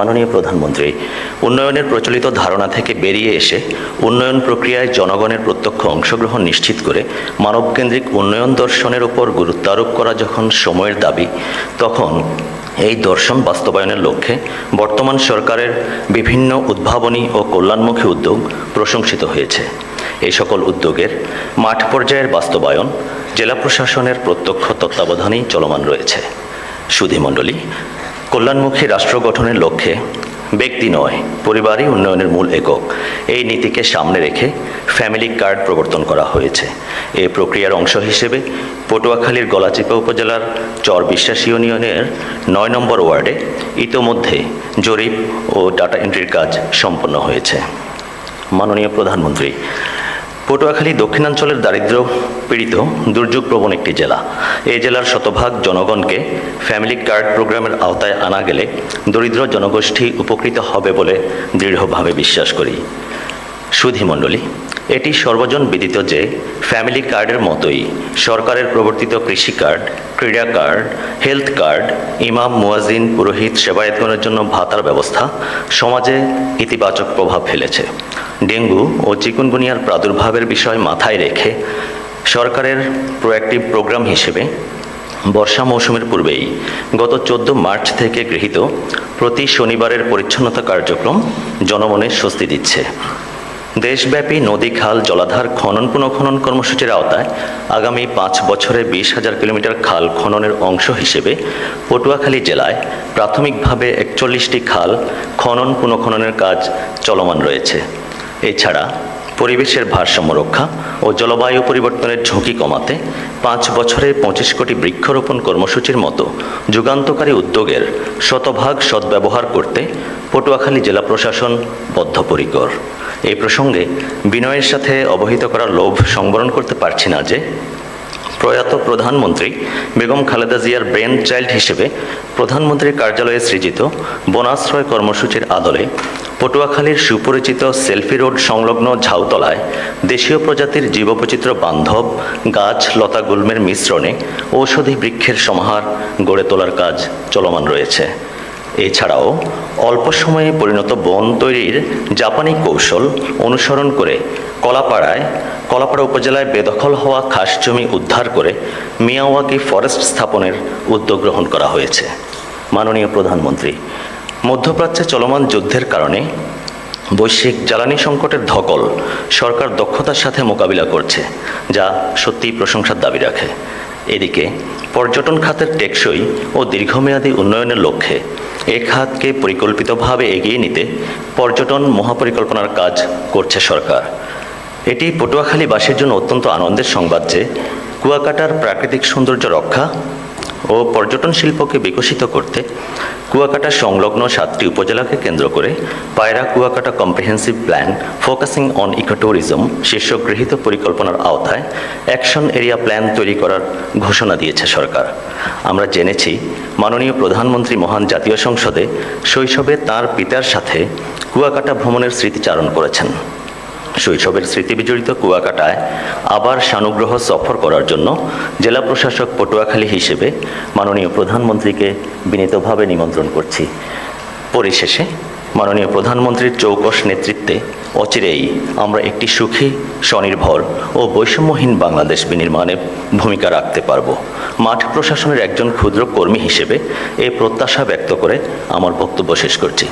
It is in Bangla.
মাননীয় প্রধানমন্ত্রী, উন্নয়নের প্রচলিত ধারণা থেকে বেরিয়ে এসে উন্নয়ন প্রক্রিয়ায় জনগণের প্রত্যক্ষ অংশগ্রহণ নিশ্চিত করে মানবকেন্দ্রিক উন্নয়ন দর্শনের উপর গুরুত্ব আরোপ করা যখন সময়ের দাবি, তখন এই দর্শন বাস্তবায়নের লক্ষ্যে বর্তমান সরকারের বিভিন্ন উদ্ভাবনী ও কল্যাণমুখী উদ্যোগ প্রশংসিত হয়েছে। এই সকল উদ্যোগের মাঠ পর্যায়ের বাস্তবায়ন জেলা প্রশাসনের প্রত্যক্ষ তত্ত্বাবধানেই চলমান রয়েছে। সুধীমণ্ডলী, কল্যাণমুখী রাষ্ট্র গঠনের লক্ষ্যে ব্যক্তি নয়, পরিবারই উন্নয়নের মূল একক, এই নীতিকে সামনে রেখে ফ্যামিলি কার্ড প্রবর্তন করা হয়েছে। এই প্রক্রিয়ার অংশ হিসেবে পটুয়াখালীর গলাচিপা উপজেলার চর বিশ্বাস ইউনিয়নের ৯ নম্বর ওয়ার্ডে ইতোমধ্যে জরিপ ও ডাটা এন্ট্রির কাজ সম্পন্ন হয়েছে। মাননীয় প্রধানমন্ত্রী, পটুয়াখালী দক্ষিণাঞ্চলের দারিদ্র্য পীড়িত দুর্যোগপ্রবণ একটি জেলা। এই জেলার শতভাগ জনগণকে ফ্যামিলি কার্ড প্রোগ্রামের আওতায় আনা গেলে দরিদ্র জনগোষ্ঠী উপকৃত হবে বলে দৃঢ়ভাবে বিশ্বাস করি। সুধীমণ্ডলী, এটি সর্বজন বিদিত যে ফ্যামিলি কার্ডের মতোই সরকারের প্রবর্তিত কৃষি কার্ড, ক্রীড়া কার্ড, হেলথ কার্ড, ইমাম, মুয়াজ্জিন, পুরোহিত, সেবায়েতগণের জন্য ভাতার ব্যবস্থা সমাজে ইতিবাচক প্রভাব ফেলেছে। ডেঙ্গু ও চিকুনগুনিয়ার প্রাদুর্ভাবের বিষয় মাথায় রেখে সরকারের প্রোঅ্যাক্টিভ প্রোগ্রাম হিসেবে বর্ষা মৌসুমের পূর্বেই গত 14 মার্চ থেকে গৃহীত প্রতি শনিবারের পরিচ্ছন্নতা কার্যক্রম জনমনে স্বস্তি দিচ্ছে। দেশব্যাপী নদী, খাল, জলাধার খনন পুনঃখনন কর্মসূচির আওতায় আগামী 5 বছরে 20,000 কিলোমিটার খাল খননের অংশ হিসেবে পটুয়াখালী জেলায় প্রাথমিকভাবে 41টি খাল খনন পুনঃখননের কাজ চলমান রয়েছে। এছাড়া পরিবেশের ভারসাম্য রক্ষা ও জলবায়ু পরিবর্তনের ঝুঁকি কমাতে 5 বছরে 25 কোটি বৃক্ষরোপণ কর্মসূচির মতো যুগান্তকারী উদ্যোগের শতভাগ সদ্ব্যবহার করতে পটুয়াখালী জেলা প্রশাসন বদ্ধপরিকর। এই প্রসঙ্গে বিনয়ের সাথে অবহিত করার লোভ সংবরণ করতে পারছি না যে প্রয়াত প্রধানমন্ত্রী বেগম খালেদা জিয়ার ব্রেন চাইল্ড হিসেবে প্রধানমন্ত্রীর কার্যালয়ে সৃজিত বনাশ্রয় কর্মসূচির আদলে পটুয়াখালীর সুপরিচিত সেলফি রোড সংলগ্ন ঝাউতলায় দেশীয় প্রজাতির জীববৈচিত্র্য বান্ধব গাছ, লতা, গুল্মের মিশ্রণে ঔষধি বৃক্ষের সমাহার গড়ে তোলার কাজ চলমান রয়েছে। এছাড়াও অল্প সময়ে পরিণত বন তৈরির জাপানি কৌশল অনুসরণ করে কলাপাড়া উপজেলায় বেদখল হওয়া খাস জমি উদ্ধার করে মিয়াওয়াকি ফরেস্ট স্থাপনের উদ্যোগ গ্রহণ করা হয়েছে। মাননীয় প্রধানমন্ত্রী, মধ্যপ্রাচ্যে চলমান যুদ্ধের কারণে বৈশ্বিক জ্বালানি সংকটের ধকল সরকার দক্ষতার সাথে মোকাবিলা করছে, যা সত্যিই প্রশংসার দাবি রাখে। এদিকে পর্যটন খাতের টেকসই ও দীর্ঘমেয়াদী উন্নয়নের লক্ষ্যে এ খাতকে পরিকল্পিতভাবে এগিয়ে নিতে পর্যটন মহাপরিকল্পনার কাজ করছে সরকার। এটি পটুয়াখালীবাসীর জন্য অত্যন্ত আনন্দের সংবাদ যে কুয়াকাটার প্রাকৃতিক সৌন্দর্য রক্ষা ও পর্যটন শিল্পকে বিকশিত করতে কুয়াকাটা সংলগ্ন 7টি উপজেলাকে কেন্দ্র করে পায়রা Kuakata comprehensive plan focusing on ecotourism শীর্ষক গৃহীত পরিকল্পনার আওতায় অ্যাকশন এরিয়া প্ল্যান তৈরি করার ঘোষণা দিয়েছে সরকার। আমরা জেনেছি মাননীয় প্রধানমন্ত্রী মহান জাতীয় সংসদে শৈশবে তাঁর পিতার সাথে কুয়াকাটা ভ্রমণের স্মৃতিচারণ করেছেন। শৈশবের স্মৃতিবিজড়িত কুয়াকাটায় আবার সানুগ্রহ সফর করার জন্য জেলা প্রশাসক পটুয়াখালী হিসেবে মাননীয় প্রধানমন্ত্রীকে বিনীতভাবে নিমন্ত্রণ করছি। পরিশেষে মাননীয় প্রধানমন্ত্রীর চৌকস নেতৃত্বে অচিরেই আমরা একটি সুখী, স্বনির্ভর ও বৈষম্যহীন বাংলাদেশ বিনির্মাণে ভূমিকা রাখতে পারব। মাঠ প্রশাসনের একজন ক্ষুদ্র কর্মী হিসেবে এই প্রত্যাশা ব্যক্ত করে আমার বক্তব্য শেষ করছি।